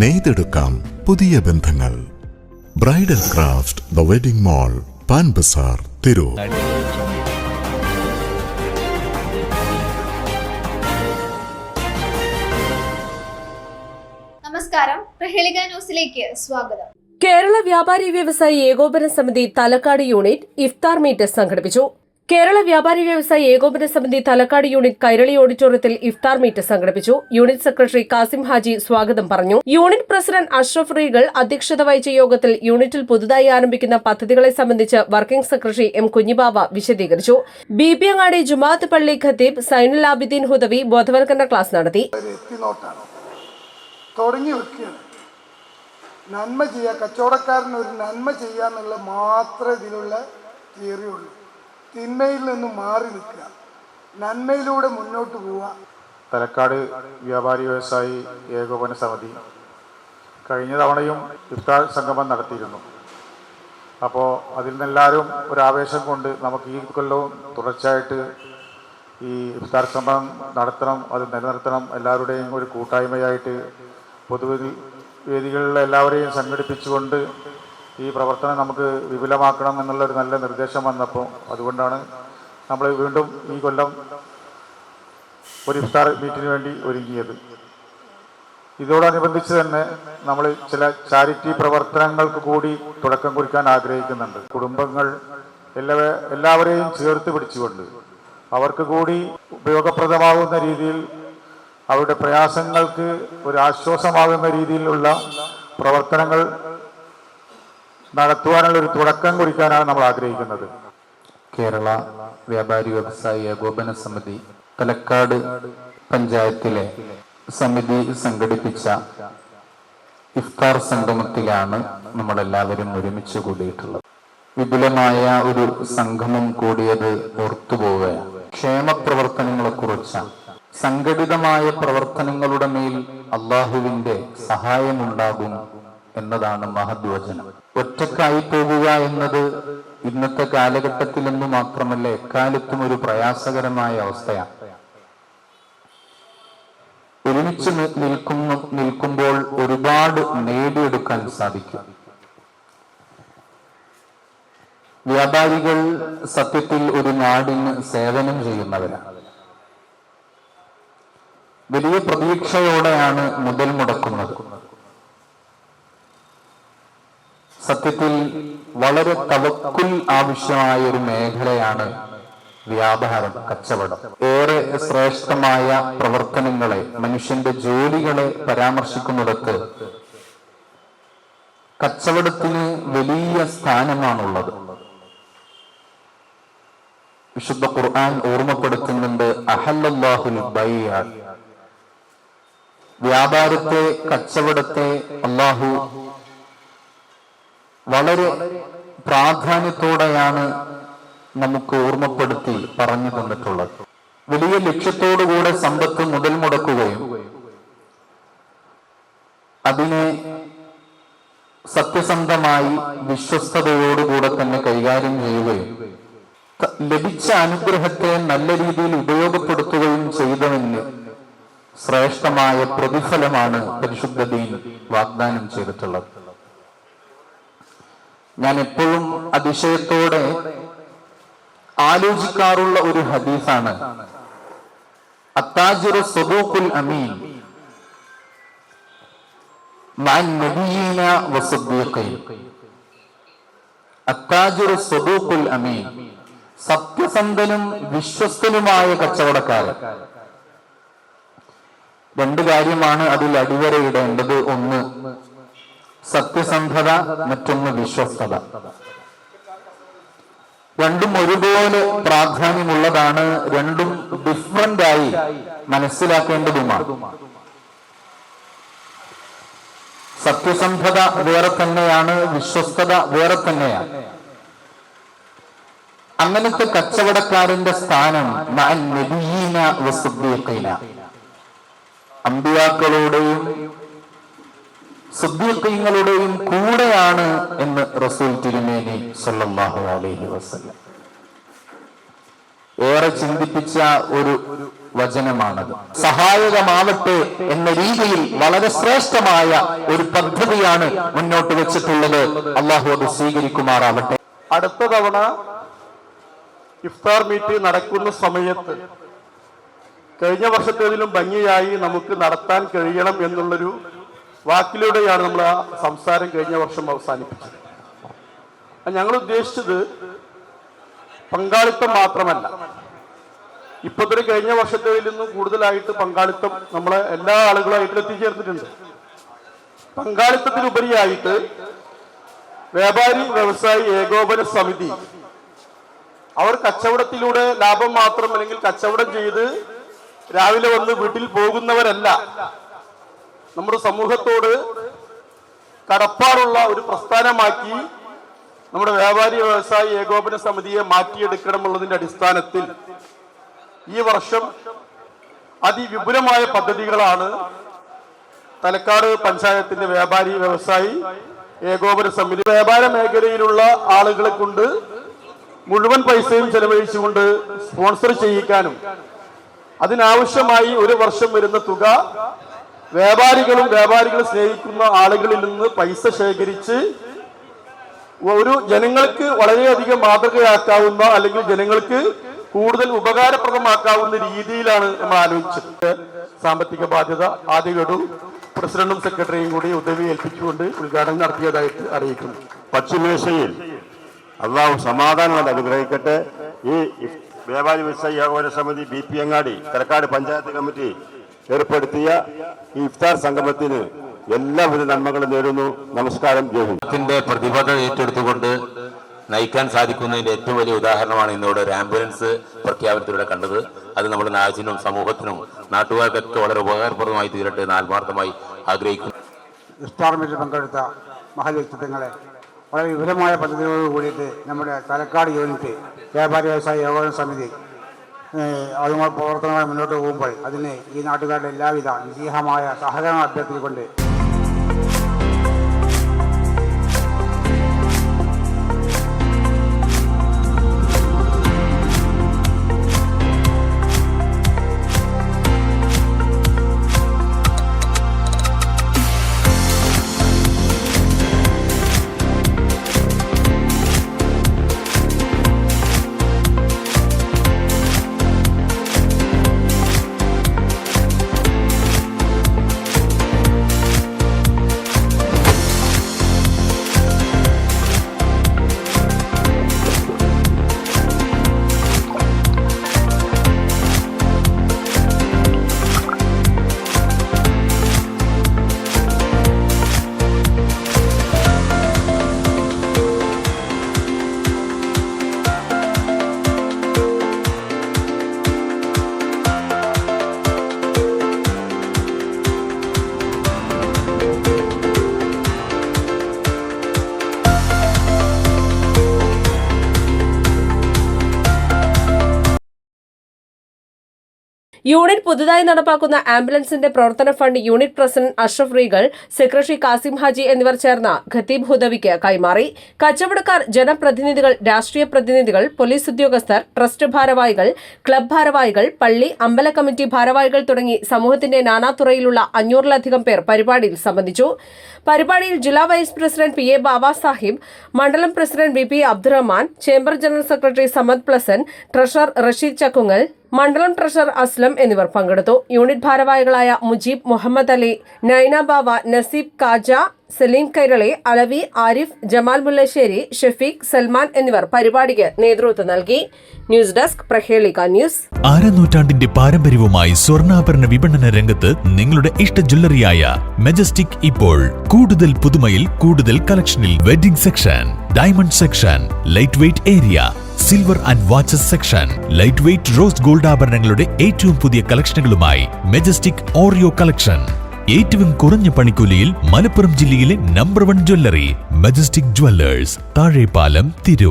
നെയ്തെടുക്കാം പുതിയ ബന്ധങ്ങൾ. Bridal craft the wedding mall, Pan Bazar, Tirur. നമസ്കാരം, പ്രഹേളിക ന്യൂസിലേക്ക് സ്വാഗതം. കേരള വ്യാപാരി വ്യവസായി ഏകോപന സമിതി തലക്കാട് യൂണിറ്റ് ഇഫ്താർ മീറ്റ് സംഘടിപ്പിച്ചു. കേരള വ്യാപാരി വ്യവസായി ഏകോപന സമിതി തലക്കാട് യൂണിറ്റ് കൈരളി ഓഡിറ്റോറിയത്തിൽ ഇഫ്താർ മീറ്റ് സംഘടിപ്പിച്ചു. യൂണിറ്റ് സെക്രട്ടറി കാസിം ഹാജി സ്വാഗതം പറഞ്ഞു. യൂണിറ്റ് പ്രസിഡന്റ് അഷ്റഫ് റീഗൽ അധ്യക്ഷത വഹിച്ച യോഗത്തിൽ യൂണിറ്റിൽ പുതുതായി ആരംഭിക്കുന്ന പദ്ധതികളെ സംബന്ധിച്ച് വർക്കിംഗ് സെക്രട്ടറി എം കുഞ്ഞിബാബ വിശദീകരിച്ചു. ബി.പി. അങ്ങാടി ജുമാഅത്ത് പള്ളി ഖത്തീബ് സൈനുൽ ആബിദീൻ ഹുദവി ബോധവൽക്കരണ ക്ലാസ് നടത്തി. നന്മ ചെയ്യുക, കച്ചവടക്കാരന് ഒരു നന്മ ചെയ്യാന്നുള്ള മാത്രമേ ഇതിലുള്ള തിയറിയുള്ളൂ. തിന്മയിൽ നിന്നും മാറി നിൽക്കുക, നന്മയിലൂടെ മുന്നോട്ട് പോവുക. തലക്കാട് വ്യാപാരി വ്യവസായി ഏകോപന സമിതി കഴിഞ്ഞ തവണയും ഇഫ്താർ സംഗമം നടത്തിയിരുന്നു. അപ്പോൾ അതിൽ നിന്നെല്ലാവരും ഒരു ആവേശം കൊണ്ട് നമുക്ക് ഈ കൊല്ലവും തുടർച്ചയായിട്ട് ഈ ഇഫ്താർ സംഗമം നടത്തണം, അത് നിലനിർത്തണം, എല്ലാവരുടെയും ഒരു കൂട്ടായ്മയായിട്ട് പൊതുവേദികളിലെ എല്ലാവരെയും സംഘടിപ്പിച്ചുകൊണ്ട് ഈ പ്രവർത്തനം നമുക്ക് വിപുലമാക്കണം എന്നുള്ളൊരു നല്ല നിർദ്ദേശം വന്നപ്പോൾ അതുകൊണ്ടാണ് നമ്മൾ വീണ്ടും ഈ കൊല്ലം ഒരു ഇഫ്താർ മീറ്റിന് വേണ്ടി ഒരുങ്ങിയത്. ഇതോടനുബന്ധിച്ച് തന്നെ നമ്മൾ ചില ചാരിറ്റി പ്രവർത്തനങ്ങൾക്ക് കൂടി തുടക്കം കുറിക്കാൻ ആഗ്രഹിക്കുന്നുണ്ട്. കുടുംബങ്ങൾ എല്ലാവരെയും ചേർത്ത് പിടിച്ചുകൊണ്ട് അവർക്ക് കൂടി ഉപയോഗപ്രദമാകുന്ന രീതിയിൽ, അവരുടെ പ്രയാസങ്ങൾക്ക് ഒരു ആശ്വാസമാകുന്ന രീതിയിലുള്ള പ്രവർത്തനങ്ങൾ നടത്തുവാനുള്ളൊരു തുടക്കം കുറിക്കാനാണ് നമ്മൾ ആഗ്രഹിക്കുന്നത്. കേരള വ്യാപാരി വ്യവസായി ഏകോപന സമിതി തലക്കാട് പഞ്ചായത്തിലെ സമിതി സംഘടിപ്പിച്ച ഇഫ്താർ സംഗമത്തിലാണ് നമ്മളെല്ലാവരും ഒരുമിച്ച് കൂടിയിട്ടുള്ളത്. വിപുലമായ ഒരു സംഗമം കൂടിയത് ഓർത്തുപോവുകയാണ്. ക്ഷേമപ്രവർത്തനങ്ങളെ കുറിച്ച് സംഘടിതമായ പ്രവർത്തനങ്ങളുടെ മേൽ അള്ളാഹുവിന്റെ സഹായമുണ്ടാകും എന്നതാണ് മഹദ്വചനം. ഒറ്റക്കായി പോകുക എന്നത് ഇന്നത്തെ കാലഘട്ടത്തിലെന്നു മാത്രമല്ല എക്കാലത്തും ഒരു പ്രയാസകരമായ അവസ്ഥയാണ്. ഒരുമിച്ച് നിൽക്കുമ്പോൾ ഒരുപാട് നേടിയെടുക്കാൻ സാധിക്കും. വ്യാപാരികൾ സത്യത്തിൽ ഒരു നാടിന് സേവനം ചെയ്യുന്നവരാണ്. വലിയ പ്രതീക്ഷയോടെയാണ് മുതൽ മുടക്കുന്നത്. സത്യത്തിൽ വളരെ തവക്കുൽ ആവശ്യമായ ഒരു മേഖലയാണ് വ്യാപാരം, കച്ചവടം. ഏറെ ശ്രേഷ്ഠമായ പ്രവർത്തനങ്ങളെ, മനുഷ്യന്റെ ജോലികളെ പരാമർശിക്കുന്നിടത്ത് കച്ചവടത്തിന് വലിയ സ്ഥാനമാണുള്ളത്. വിശുദ്ധ ഖുർആൻ ഓർമ്മപ്പെടുത്തുന്നുണ്ട്, അഹല്ലല്ലാഹുൽ ബൈഅ, വ്യാപാരത്തെ, കച്ചവടത്തെ അല്ലാഹു വളരെ പ്രാധാന്യത്തോടെയാണ് നമുക്ക് ഓർമ്മപ്പെടുത്തി പറഞ്ഞു തന്നിട്ടുള്ളത്. വലിയ ലക്ഷ്യത്തോടുകൂടെ സമ്പത്ത് മുതൽ മുടക്കുകയും അതിനെ സത്യസന്ധമായി വിശ്വസ്തയോടുകൂടെ തന്നെ കൈകാര്യം ചെയ്യുകയും ലഭിച്ച അനുഗ്രഹത്തെ നല്ല രീതിയിൽ ഉപയോഗപ്പെടുത്തുകയും ചെയ്തവന് ശ്രേഷ്ഠമായ പ്രതിഫലമാണ് പരിശുദ്ധ ദീൻ വാഗ്ദാനം ചെയ്തിട്ടുള്ളത്. ഞാൻ എപ്പോഴും അതിശയത്തോടെ ആലോചിക്കാറുള്ള ഒരു ഹദീസാണ് അത്താജിറു സദൂഖുൽ അമീൻ മഅൻ നബിയ്യിന വസ്സദ്ദീഖീൻ. അത്താജിറു സദൂഖുൽ അമീൻ, സത്യസന്ധനും വിശ്വസ്തനുമായ കച്ചവടക്കാരൻ. രണ്ട് കാര്യമാണ് അതിൽ അടിവരയിടേണ്ടത്. ഒന്ന് സത്യസന്ധത, മറ്റൊന്ന് വിശ്വസ്തത. രണ്ടും ഒരുപോലെ പ്രാധാന്യമുള്ളതാണ്. രണ്ടും ഡിഫറന്റ് ആയി മനസ്സിലാക്കേണ്ടതുമാണ്. സത്യസന്ധത വേറെ തന്നെയാണ്, വിശ്വസ്തത വേറെ തന്നെയാണ്. അങ്ങനത്തെ കച്ചവടക്കാരന്റെ സ്ഥാനം മഅൻ നബിയ്യീന വസ്സദ്ദീഖീന, അമ്പിയാക്കളോടെയും സിദ്ദീഖീങ്ങളുടെയും കൂടെയാണ് എന്ന് റസൂൽ തിരുമേനി സല്ലല്ലാഹു അലൈഹി വസല്ലം. ഏറെ ചിന്തിപ്പിച്ച ഒരു വചനമാണത്. സഹായകമാവട്ടെ എന്ന രീതിയിൽ വളരെ ശ്രേഷ്ഠമായ ഒരു പദ്ധതിയാണ് മുന്നോട്ട് വെച്ചിട്ടുള്ളത്. അള്ളാഹു അത് സ്വീകരിക്കുമാറാവട്ടെ. അടുത്ത തവണ ഇഫ്താർ മീറ്റ് നടക്കുന്ന സമയത്ത് കഴിഞ്ഞ വർഷത്തേതിലും ഭംഗിയായി നമുക്ക് നടത്താൻ കഴിയണം എന്നുള്ളൊരു വാക്കിലൂടെയാണ് നമ്മൾ ആ സംസാരം കഴിഞ്ഞ വർഷം അവസാനിപ്പിച്ചത്. ഞങ്ങൾ ഉദ്ദേശിച്ചത് പങ്കാളിത്തം മാത്രമല്ല, ഇപ്പോഴത്തെ കഴിഞ്ഞ വർഷത്തേതിൽ നിന്നും കൂടുതലായിട്ട് പങ്കാളിത്തം നമ്മളെ എല്ലാ ആളുകളായിട്ടും എത്തിച്ചേർന്നിട്ടുണ്ട്. പങ്കാളിത്തത്തിനുപരിയായിട്ട് വ്യാപാരി വ്യവസായി ഏകോപന സമിതി അവർ കച്ചവടത്തിലൂടെ ലാഭം മാത്രം അല്ലെങ്കിൽ കച്ചവടം ചെയ്ത് രാവിലെ വന്ന് വീട്ടിൽ പോകുന്നവരല്ല. നമ്മുടെ സമൂഹത്തോട് കടപ്പാടുള്ള ഒരു പ്രസ്ഥാനമാക്കി നമ്മുടെ വ്യാപാരി വ്യവസായി ഏകോപന സമിതിയെ മാറ്റിയെടുക്കണമെന്നുള്ളതിന്റെ അടിസ്ഥാനത്തിൽ ഈ വർഷം അതിവിപുലമായ പദ്ധതികളാണ് തലക്കാട് പഞ്ചായത്തിന്റെ വ്യാപാരി വ്യവസായി ഏകോപന സമിതി വ്യാപാര മേഖലയിലുള്ള ആളുകളെ കൊണ്ട് മുഴുവൻ പൈസയും ചെലവഴിച്ചുകൊണ്ട് സ്പോൺസർ ചെയ്യിക്കാനും അതിനാവശ്യമായി ഒരു വർഷം വരുന്ന തുക വ്യാപാരികളെ സ്നേഹിക്കുന്ന ആളുകളിൽ നിന്ന് പൈസ ശേഖരിച്ച് ഒരു ജനങ്ങൾക്ക് വളരെയധികം മാതൃകയാക്കാവുന്ന അല്ലെങ്കിൽ ജനങ്ങൾക്ക് കൂടുതൽ ഉപകാരപ്രദമാക്കാവുന്ന രീതിയിലാണ് നമ്മൾ ആലോചിച്ചത്. സാമ്പത്തിക ബാധ്യത ആദ്യ ഗഡു പ്രസിഡന്റും സെക്രട്ടറിയും കൂടി ഉദവി ഏൽപ്പിച്ചുകൊണ്ട് ഉദ്ഘാടനം നടത്തിയതായിട്ട് അറിയിക്കുന്നു. പശ്ചിമേഷ്യയിൽ അള്ളാഹു സമാധാനം അനുഗ്രഹിക്കട്ടെ. ഈ വ്യാപാരി വ്യവസായി ഏകോപന സമിതി BP അങ്ങാടി തലക്കാട് പഞ്ചായത്ത് കമ്മിറ്റി ഏർപ്പെടുത്തിയ ഈ ഇഫ്താർ സംഗമത്തിന് എല്ലാവിധ നന്മകളും നേരുന്നു. നമസ്കാരം. ത്തിന്റെ പ്രതിബദ്ധത ഏറ്റെടുത്തുകൊണ്ട് നയിക്കാൻ സാധിക്കുന്നതിന്റെ ഏറ്റവും വലിയ ഉദാഹരണമാണ് ഇന്നിവിടെ ഒരു ആംബുലൻസ് പ്രഖ്യാപനത്തിലൂടെ കണ്ടത്. അത് നമ്മുടെ നാടിനും സമൂഹത്തിനും നാട്ടുകാർക്കൊക്കെ വളരെ ഉപകാരപ്രദമായി തീരട്ടെ എന്ന് ആത്മാർത്ഥമായി ആഗ്രഹിക്കുന്നു. ഇഫ്താർ മീറ്റിൽ പങ്കെടുത്ത മഹൽ വ്യക്തിത്വങ്ങളെ വളരെ വിപുലമായ പദ്ധതികളോട് കൂടിയിട്ട് നമ്മുടെ തലക്കാട് യൂണിറ്റ് വ്യാപാരി വ്യവസായ ഏകോപന സമിതി അതുമായി പ്രവർത്തനമായി മുന്നോട്ട് പോകുമ്പോൾ അതിന് ഈ നാട്ടുകാരുടെ എല്ലാവിധ നിസ്സീഹമായ സഹകരണം അഭ്യർത്ഥിച്ചുകൊണ്ട് യൂണിറ്റ് പുതുതായി നടപ്പാക്കുന്ന ആംബുലൻസിന്റെ പ്രവർത്തന fund unit president Ashraf Regal, secretary Kasim Haji എന്നിവർ ചേർന്ന് ഖത്തീബ് ഹുദവിക്ക് കൈമാറി. കച്ചവടക്കാർ, ജനപ്രതിനിധികൾ, രാഷ്ട്രീയ പ്രതിനിധികൾ, പോലീസ് ഉദ്യോഗസ്ഥർ, ട്രസ്റ്റ് ഭാരവാഹികൾ, ക്ലബ് ഭാരവാഹികൾ, പള്ളി, അമ്പല കമ്മിറ്റി ഭാരവാഹികൾ തുടങ്ങി സമൂഹത്തിന്റെ നാനാതുറയിലുള്ള 500-ലധികം പേർ പരിപാടിയിൽ സംബന്ധിച്ചു. പരിപാടിയിൽ ജില്ലാ vice president PA Baba Sahib, മണ്ഡലം president VP Abdurahman, chamber general secretary Samad പ്ലസൻ, ട്രഷറർ റഷീദ് ചക്കുങ്ങൽ, മണ്ഡലം ട്രഷറർ അസ്ലം എന്നിവർ പങ്കെടുത്തു. യൂണിറ്റ് ഭാരവാഹികളായ മുജീബ്, മുഹമ്മദ് അലി, നൈന ബാവ, നസീബ് കാജ, സലീം കൈരളി, അലവി, ആരിഫ്, ജമാൽ മുല്ലശ്ശേരി, ഷഫീഖ്, സൽമാൻ എന്നിവർ പരിപാടിക്ക് നേതൃത്വം നൽകി. News desk, Prahelika news. നൂറ്റാണ്ടിന്റെ പാരമ്പര്യവുമായി സ്വർണ്ണാഭരണ വിപണന രംഗത്ത് നിങ്ങളുടെ ഇഷ്ട ജ്വല്ലറിയായ മെജസ്റ്റിക് ഇപ്പോൾ കൂടുതൽ പുതുമയിൽ കൂടുതൽ കളക്ഷനിൽ. Wedding section, diamond section, light weight area, silver and watches section, light weight rose gold ആഭരണങ്ങളുടെ ഏറ്റവും പുതിയ കളക്ഷനുകളുമായി മെജസ്റ്റിക് ഓറിയോ കളക്ഷൻ. ഏറ്റവും കുറഞ്ഞ പണിക്കൂലിയിൽ മലപ്പുറം ജില്ലയിലെ number 1 jewellery majestic Jewellers, Thazhepalam, Tirur.